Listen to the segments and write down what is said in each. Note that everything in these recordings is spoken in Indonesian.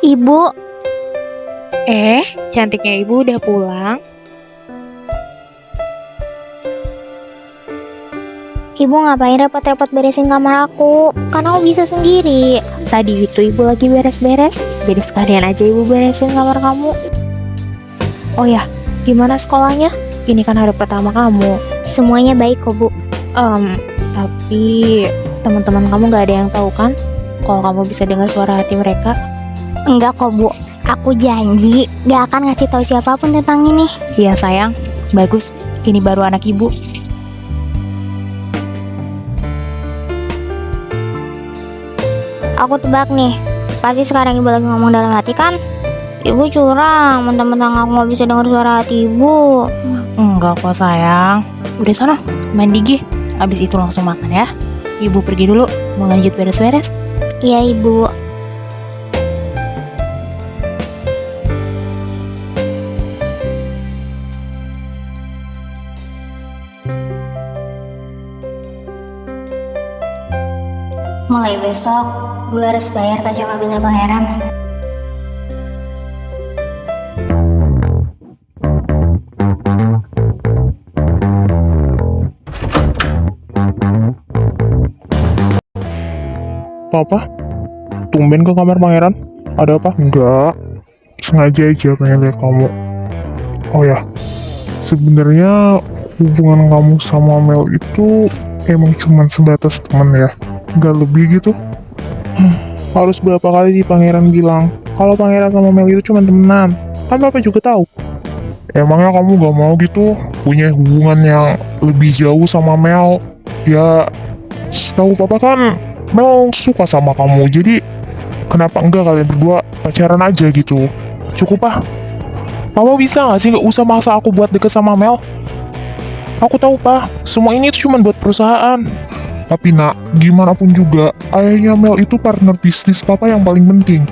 Ibu, Cantiknya ibu udah pulang. ibu ngapain repot-repot beresin kamar aku? Kan aku bisa sendiri. Tadi itu ibu lagi beres-beres, jadi sekalian aja ibu beresin kamar kamu. Oh ya, gimana sekolahnya? Ini kan hari pertama kamu. Semuanya baik kok, Bu. Tapi teman-teman kamu gak ada yang tahu kan? Kalau kamu bisa dengar suara hati mereka. Enggak kok, Bu. Aku janji gak akan ngasih tahu siapapun tentang ini. Iya sayang, bagus. Ini baru anak ibu. Aku tebak nih, pasti sekarang ibu lagi ngomong dalam hati kan? Ibu curang, mentang-mentang aku gak bisa dengar suara hati ibu. Enggak kok sayang. Udah sana, main digi. Abis itu langsung makan ya. Ibu pergi dulu, mau lanjut beres-beres. Iya, Ibu. Mulai besok, gue harus bayar pajak mobilnya Pangeran. Papa, tumben ke kamar pangeran. Ada apa? Enggak, sengaja aja pengen lihat kamu. Oh ya, sebenarnya hubungan kamu sama Mel itu emang cuman sebatas teman ya, nggak lebih gitu. Harus berapa kali sih pangeran bilang kalau pangeran sama Mel itu cuma temenan? Kan papa juga tahu. Emangnya kamu gak mau gitu punya hubungan yang lebih jauh sama Mel? Ya, setahu papa kan Mel suka sama kamu, jadi kenapa enggak kalian berdua pacaran aja gitu? Cukup ah. Papa bisa gak sih gak usah maksa aku buat deket sama Mel? Aku tahu pak, semua ini tuh cuma buat perusahaan. Tapi nak, gimana pun juga, ayahnya Mel itu partner bisnis papa yang paling penting.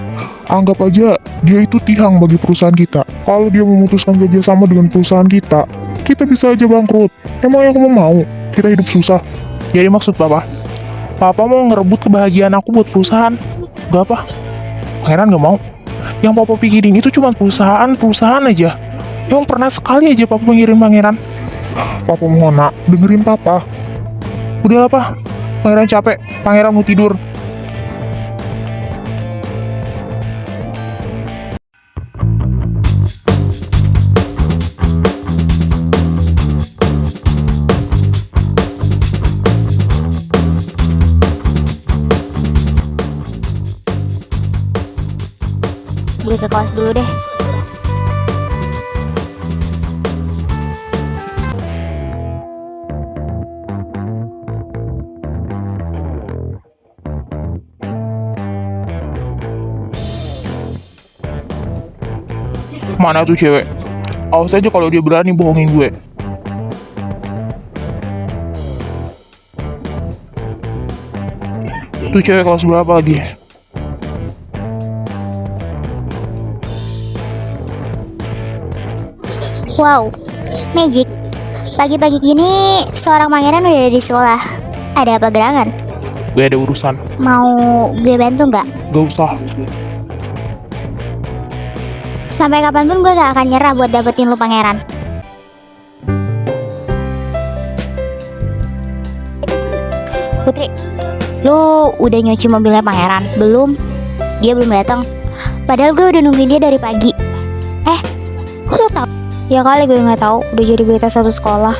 Anggap aja dia itu tiang bagi perusahaan kita. Kalau dia memutuskan kerjasama dengan perusahaan kita bisa aja bangkrut. Emang yang kamu mau kita hidup susah? Jadi maksud papa mau ngerebut kebahagiaan aku buat perusahaan. Gak apa, Pangeran gak mau. Yang papa pikirin itu cuma perusahaan aja. Yang pernah sekali aja papa mengirim pangeran. Papa mohon nak, dengerin papa. Udahlah pak, pangeran capek, pangeran mau tidur. Gue ke kelas dulu deh. Mana tuh cewek? Awas aja kalau dia berani bohongin gue. Tuh cewek kelas berapa lagi? Wow, magic. Pagi-pagi gini, seorang pangeran udah ada di sekolah. Ada apa gerangan? Gue ada urusan. Mau gue bantu nggak? Gak usah. Sampai kapanpun gue gak akan nyerah buat dapetin lu pangeran. Putri, lu udah nyuci mobilnya pangeran? Belum? Dia belum datang. Padahal gue udah nungguin dia dari pagi. Kok lu tau? Ya kali gue nggak tahu. Udah jadi berita satu sekolah.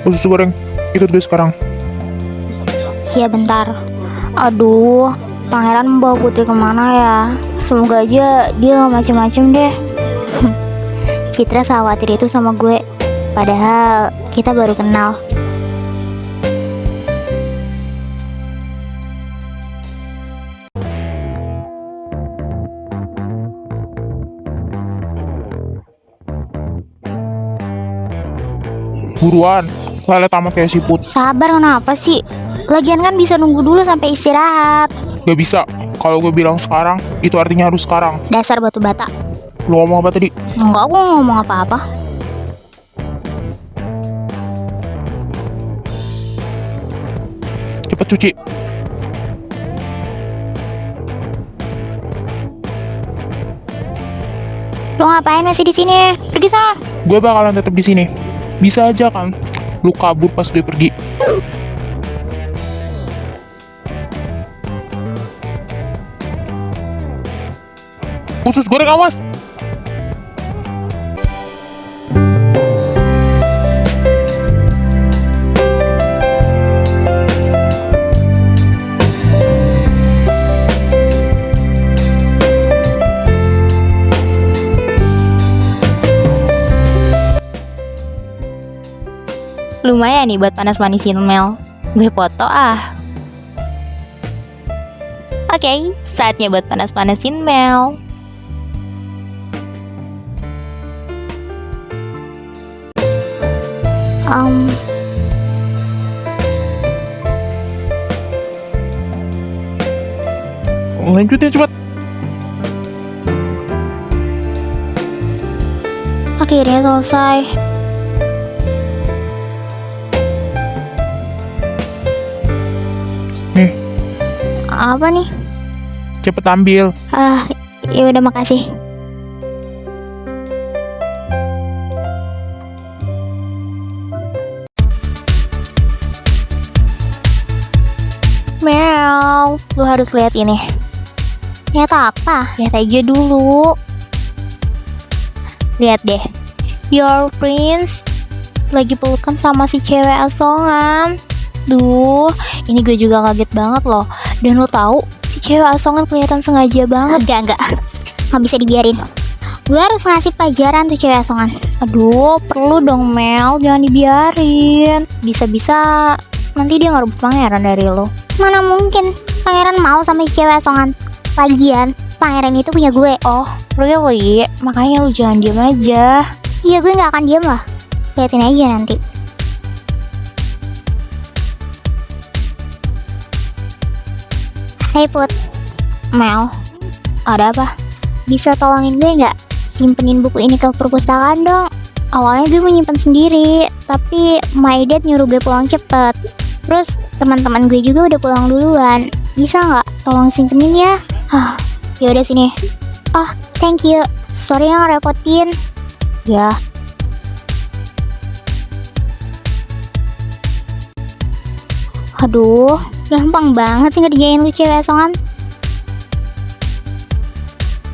Usus goreng, ikut gue sekarang. Ya bentar. Aduh, pangeran membawa Putri kemana ya? Semoga aja dia gak macem-macem deh. Citra khawatir itu sama gue. Padahal kita baru kenal. Buruan, lelet amat kayak siput. Sabar, kenapa sih? Lagian kan bisa nunggu dulu sampai istirahat. Gak bisa. Kalau gue bilang sekarang, itu artinya harus sekarang. Dasar batu bata. Lu ngomong apa tadi? Enggak, aku nggak ngomong apa-apa. Cepet cuci. Lo ngapain masih di sini? Pergi sana. Gue bakalan tetap di sini. Bisa aja kan? Lu kabur pas gue pergi. Usus goreng, awas! Lumayan nih buat panas-manisin Mel. Gue foto ah. Oke, saatnya buat panas-panasin Mel. Lanjutin cepet. Akhirnya selesai. Nih, Apa nih? cepet ambil. Ya udah, makasih. Mel, lu harus lihat ini. Lihat apa? Lihat aja dulu. Lihat deh. Your prince lagi pelukan sama si cewek asongan. Duh, ini gue juga kaget banget loh. Dan lo tahu, si cewek asongan kelihatan sengaja banget. Enggak. Nggak bisa dibiarin. Gue harus ngasih pelajaran tuh cewek asongan. Aduh, perlu dong Mel, jangan dibiarin. Bisa-bisa nanti dia ngerebut pangeran dari lo. Mana mungkin pangeran mau sama si cewek asongan. Lagian, pangeran itu punya gue. Oh, really? Makanya lu jangan diem aja. Iya, gue nggak akan diam lah. Liatin aja nanti. Hai Put. Mel, ada apa? Bisa tolongin gue nggak? Simpenin buku ini ke perpustakaan dong. Awalnya gue mau nyimpen sendiri, tapi my dad nyuruh gue pulang cepet. Terus teman-teman gue juga udah pulang duluan. Bisa nggak? Tolong simpenin ya. Yaudah sini. Oh, thank you. Sorry yang ngerepotin. Ya, Aduh, gampang banget sih ngerjain lu cewek asongan.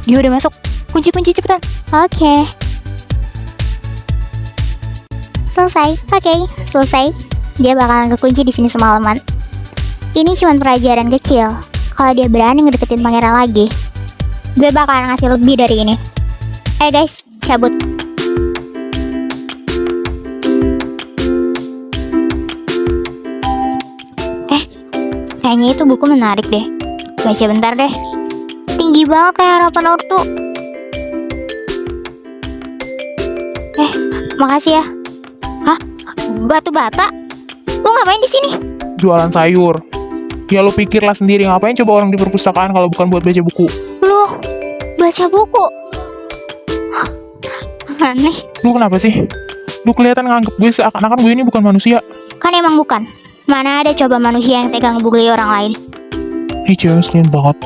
dia udah masuk. Kunci-kunci cepetan. Oke. Selesai. Dia bakalan kekunci di sini semalaman. Ini cuma pelajaran kecil. Kalau dia berani ngedeketin pangeran lagi, gue bakalan ngasih lebih dari ini. Guys, cabut. Kayaknya itu buku menarik deh. Baca bentar deh. Tinggi banget kayak harapan ortu. Makasih ya. Hah? Batu bata? Lu ngapain di sini? Jualan sayur. Ya lu pikirlah sendiri, ngapain coba orang di perpustakaan kalau bukan buat baca buku. Lu baca buku? Aneh. Lu kenapa sih? Lu kelihatan nganggep gue seakan-akan gue ini bukan manusia. Kan emang bukan. Mana ada coba manusia yang tega ngebully orang lain. Ih, cewek ngeselin banget.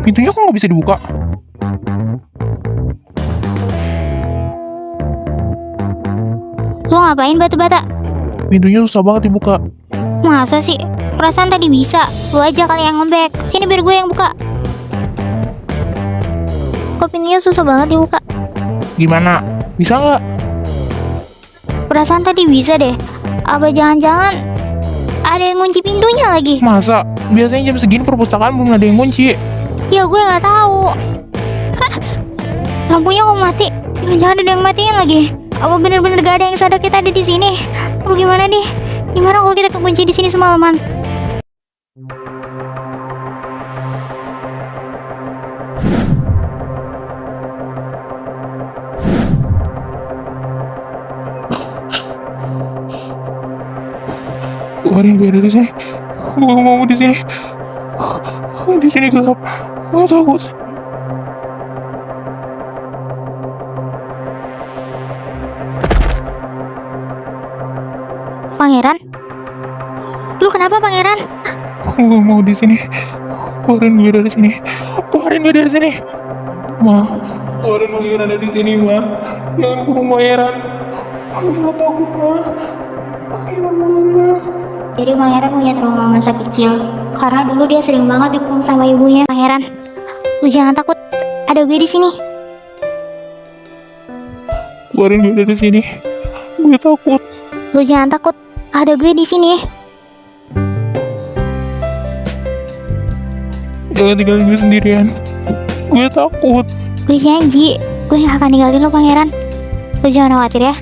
Pintunya kok nggak bisa dibuka? Lu ngapain batu bata? Pintunya susah banget dibuka. Masa sih? Perasaan tadi bisa. Lu aja kali yang ngebek. Sini biar gue yang buka. Kok pintunya susah banget dibuka? Gimana? Bisa nggak? Perasaan tadi bisa deh. Apa jangan-jangan ada yang ngunci pintunya lagi? Masa? Biasanya jam segini perpustakaan belum ada yang kunci. Ya gue nggak tahu. Hah? Lampunya kok mati? Jangan ada yang matiin lagi. Apa bener-bener gak ada yang sadar kita ada di sini? Lu gimana nih? Gimana kalau kita kekunci di sini semalaman? Keluarin gue dari sini. Gue gak mau di sini. Di sini gelap. Gue takut. Pangeran? Lu kenapa, Pangeran? Gue gak mau di sini. Keluarin gue dari sini. Keluarin gue dari sini. Ma, keluarin pangeran dari sini, Ma. Jangan kurung pangeran. Pangeran takut, Ma. Pangeran bangun, Ma. Jadi Pangeran punya trauma masa kecil karena dulu dia sering banget dikurung sama ibunya. Pangeran, lu jangan takut. Ada gue di sini. Keluarin gue dari sini. Gue takut. Lu jangan takut. Ada gue di sini. Jangan tinggalin gue sendirian. Gue takut. Gue janji, gue gak akan ninggalin lo, Pangeran. Lu jangan khawatir ya.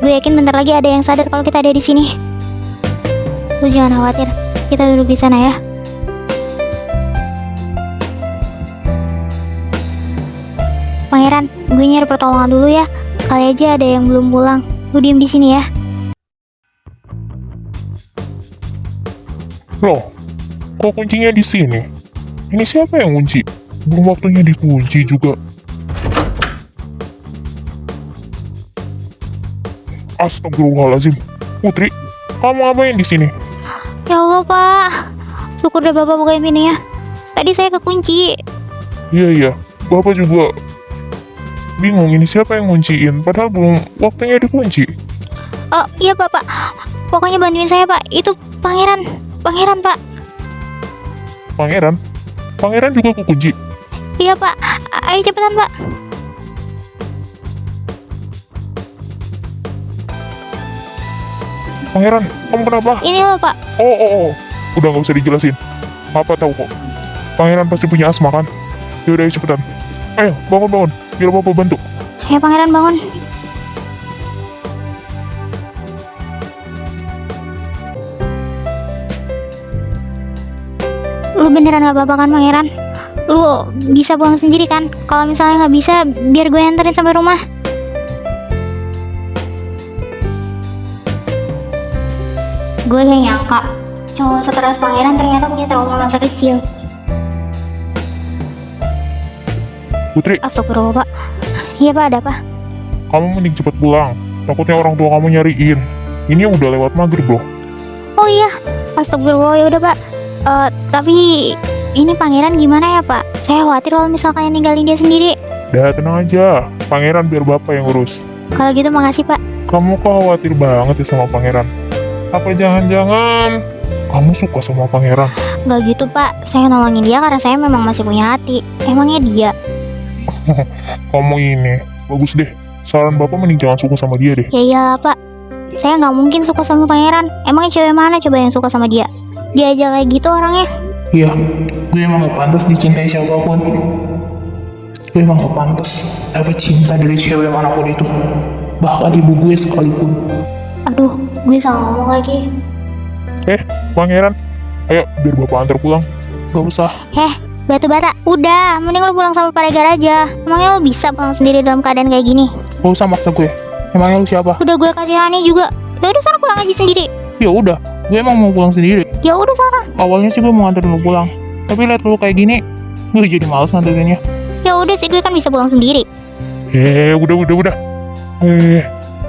Gue yakin bentar lagi ada yang sadar kalau kita ada di sini. Lu jangan khawatir. Kita duduk di sana ya. Pangeran, gue nyari pertolongan dulu ya. Kali aja ada yang belum pulang. Lu diem di sini ya. Loh, kok kuncinya di sini? Ini siapa yang kunci? Belum waktunya dikunci juga. Astagfirullahaladzim. Putri, kamu ngapain di sini? Ya Allah, Pak. Syukur deh Bapak bukain pintunya. Tadi saya kekunci. Iya, Bapak juga bingung ini siapa yang ngunciin, padahal belum waktunya dikunci. Oh, iya Bapak. Pokoknya bantuin saya, Pak. Itu Pangeran. Pangeran, Pak. Pangeran? Pangeran juga kekunci? Iya, Pak. Ayo cepetan, Pak. Pangeran, kamu kenapa? Ini loh, Pak. Oh. Udah gak usah dijelasin. Papa tahu kok. Pangeran pasti punya asma kan? Yaudah, ayo cepetan. Ayo, bangun. Biar Papa bantu. Ayo Pangeran bangun. Lu beneran gak apa-apa kan, Pangeran? Lu bisa pulang sendiri kan? Kalau misalnya nggak bisa, biar gue anterin sampai rumah. Gue gak nyangka cowok sekeras Pangeran ternyata punya trauma masa kecil. Putri, Astagfirullah, Pak. Iya, Pak, ada apa? kamu mending cepet pulang. Takutnya orang tua kamu nyariin. Ini udah lewat maghrib loh. Oh iya, astagfirullah, ya udah, Pak. Tapi ini Pangeran gimana ya, Pak? Saya khawatir kalau misalkan ninggalin dia sendiri. Dah, tenang aja. Pangeran biar Bapak yang urus. Kalau gitu makasih, Pak. Kamu kok khawatir banget ya sama Pangeran? Apa jangan-jangan kamu suka sama Pangeran? Gak gitu, Pak. Saya nolongin dia karena saya memang masih punya hati. Emangnya dia? Kamu ini, bagus deh. Saran Bapak mending jangan suka sama dia deh. Ya iyalah, Pak. Saya nggak mungkin suka sama Pangeran. Emangnya cewek mana coba yang suka sama dia? Dia aja kayak gitu orangnya. Iya, gue emang gak pantas dicintai siapapun. Gue emang gak pantas dapat cinta dari cewek manapun itu. Bahkan ibu gue sekalipun. Aduh, gue salah ngomong lagi. Pangeran, ayo biar Bapak antar pulang. Gak usah. Batu bata. Udah, mending lu pulang sama Pak Regar aja. Emangnya lu bisa pulang sendiri dalam keadaan kayak gini? Gak usah maksa gue. Emangnya lu siapa? Udah gue kasih Hani juga. Ya udah sana pulang aja sendiri. Ya udah, gue emang mau pulang sendiri. Ya udah sana. Awalnya sih gue mau nganterin lu pulang. Tapi liat lu kayak gini, gue jadi males nganterinnya. Ya udah sih, gue kan bisa pulang sendiri. Udah.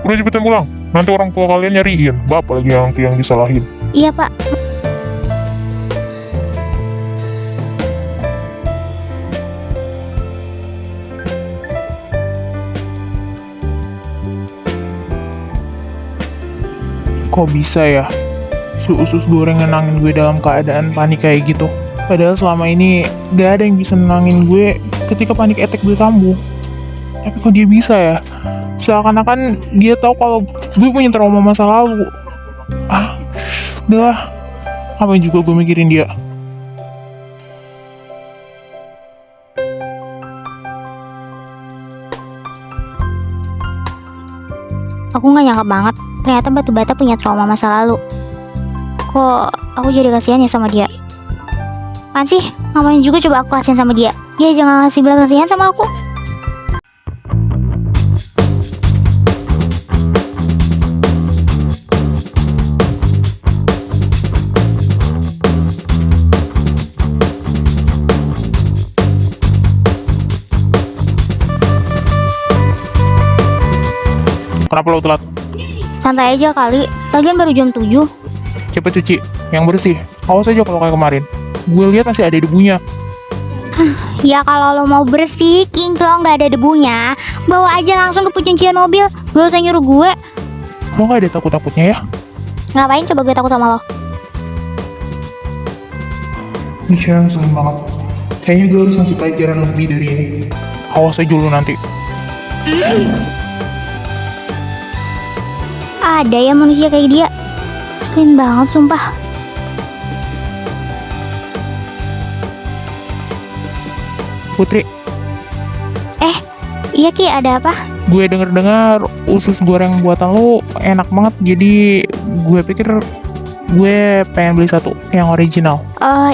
Udah cepetan pulang. Nanti orang tua kalian nyariin. Bapak lagi yang disalahin. Iya, Pak. Kok bisa ya? Si usus goreng nenangin gue dalam keadaan panik kayak gitu. Padahal selama ini gak ada yang bisa nenangin gue ketika panik attack gue kambuh. Tapi kok dia bisa ya? Seakan-akan dia tahu kalau gue punya trauma masa lalu. Udah lah. Ngapain juga gue mikirin dia? Aku gak nyangka banget. Ternyata batu bata punya trauma masa lalu. Kok aku jadi kasihan ya sama dia? Kan sih, ngapain juga coba aku kasihan sama dia? Dia jangan ngasih belas kasihan sama aku. Kenapa lo telat? Santai aja kali, lagian baru jam 7. Cepet cuci, yang bersih. Awas aja kalau kayak kemarin. Gue lihat masih ada debunya. Ya kalau lo mau bersih, kinclong gak ada debunya, bawa aja langsung ke pencucian mobil. Gak usah nyuruh gue. Lo gak ada takut-takutnya ya? Ngapain coba gue takut sama lo? Ini cewek ngeselin banget. Kayaknya gue harus ngasih pelajaran lebih dari ini. Awas aja dulu nanti. Ada ya manusia kayak dia. Ngeselin banget sumpah. Putri, Iya Ki, ada apa? gue denger-dengar usus goreng buatan lo enak banget. Jadi gue pikir gue pengen beli satu yang original.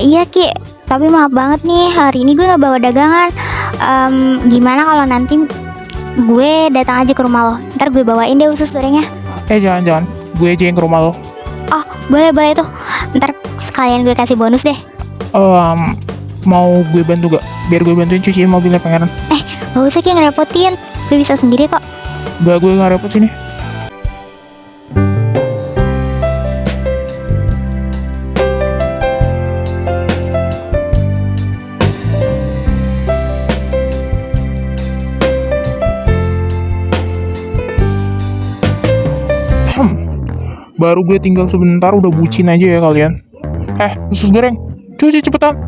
Iya Ki, tapi maaf banget nih, hari ini gue gak bawa dagangan. Gimana kalau nanti gue datang aja ke rumah lo, ntar gue bawain deh usus gorengnya. Jangan-jangan gue aja yang ke rumah lo. Oh, boleh tuh. Ntar sekalian gue kasih bonus deh. Mau gue bantu gak? Biar gue bantuin cuciin mobilnya pangeran. Gak usah Ki, ngerepotin. Gue bisa sendiri kok. Gak, gue gak repot sini. Baru gue tinggal sebentar udah bucin aja ya kalian. Usus goreng, cuci cepetan.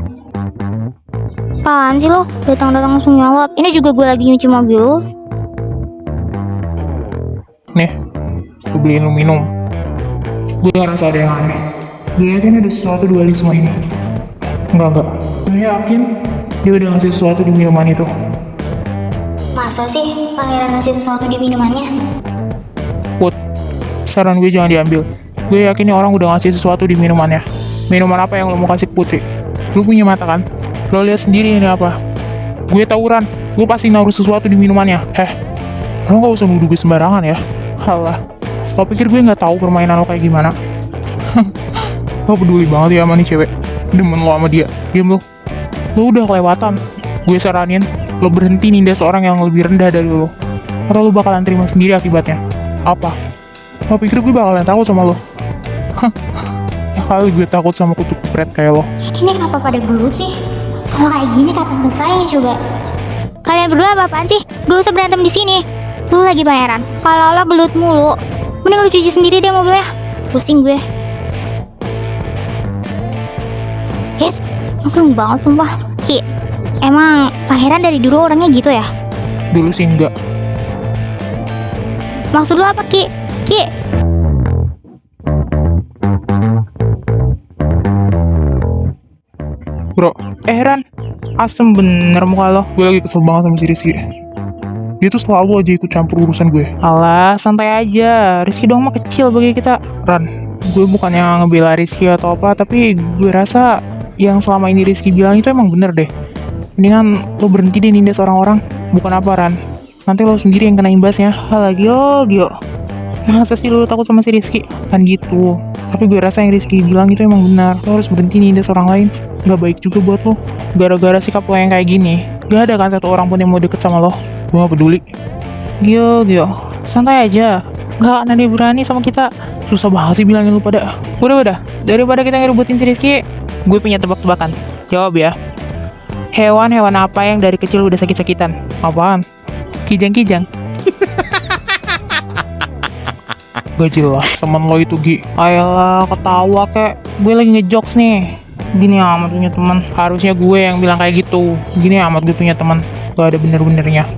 Apaan sih lo? Datang-datang langsung nyolot. Ini juga gue lagi nyuci mobil lo. Nih, gue beliin lu minum. Gue ngerasa ada yang aneh. Gue yakin ada sesuatu di balik semua ini. Enggak. Gue yakin dia udah ngasih sesuatu di minuman itu. Masa sih pangeran ngasih sesuatu di minumannya? Put, saran gue jangan diambil. Gue yakin nih orang udah ngasih sesuatu di minumannya. Minuman apa yang lo mau kasih ke Putri? Lu punya mata kan? Lo lihat sendiri ini apa? Gue tawuran, gue pasti naruh sesuatu di minumannya. Lo gak usah nuduh gue sembarangan ya. Halah, lo pikir gue gak tahu permainan lo kayak gimana? Lo peduli banget ya sama nih cewek. Demen lo sama dia, diem lo. Lo udah kelewatan. Gue saranin, lo berhenti nindas seorang yang lebih rendah dari lo. Atau lo bakalan terima sendiri akibatnya. Apa? Lo pikir gue bakalan takut sama lo? Ya kali gue takut sama kutu kupret kayak lo. Ini kenapa pada gelut sih? Kalau kayak gini kapan selesai coba? Kalian berdua apa-apaan sih? Gak usah berantem di sini. Lu lagi pangeran. Kalau lo gelut mulu, mending lu cuci sendiri deh mobilnya. Pusing gue. Yes, langsung banget sumpah. Ki, emang pangeran dari dulu orangnya gitu ya? Dulu sih enggak. Maksud lu apa Ki? Ki, Bro, Ran, asem bener muka lo. Gue lagi kesel banget sama si Rizky. Dia tuh selalu aja ikut campur urusan gue. Alah, santai aja. Rizky doang mah kecil bagi kita. Ran, gue bukannya ngebela Rizky atau apa, tapi gue rasa yang selama ini Rizky bilang itu emang bener deh. Mendingan lo berhenti deh nindas orang-orang. Bukan apa, Ran. Nanti lo sendiri yang kena imbasnya. Halah, Gio. Masa sih lo takut sama si Rizky? Kan gitu. Tapi gue rasa yang Rizky bilang itu emang benar. Lo harus berhenti nindas orang lain. Gak baik juga buat lo. Gara-gara sikap lo yang kayak gini, gak ada kan satu orang pun yang mau deket sama lo. Gue gak peduli. Gio, santai aja. Gak akan ada yang berani sama kita. Susah banget sih bilangin lo pada. Udah. Daripada kita ngerebutin si Rizky, gue punya tebak-tebakan. Jawab ya. Hewan apa yang dari kecil udah sakit-sakitan? Apaan? Kijang-kijang. Gak jelas temen lo itu, Gi. Ayolah, ketawa kek. Gue lagi ngejokes nih. Gini amat punya teman. Harusnya gue yang bilang kayak gitu. Gini amat gue punya teman. Gak ada bener-benernya.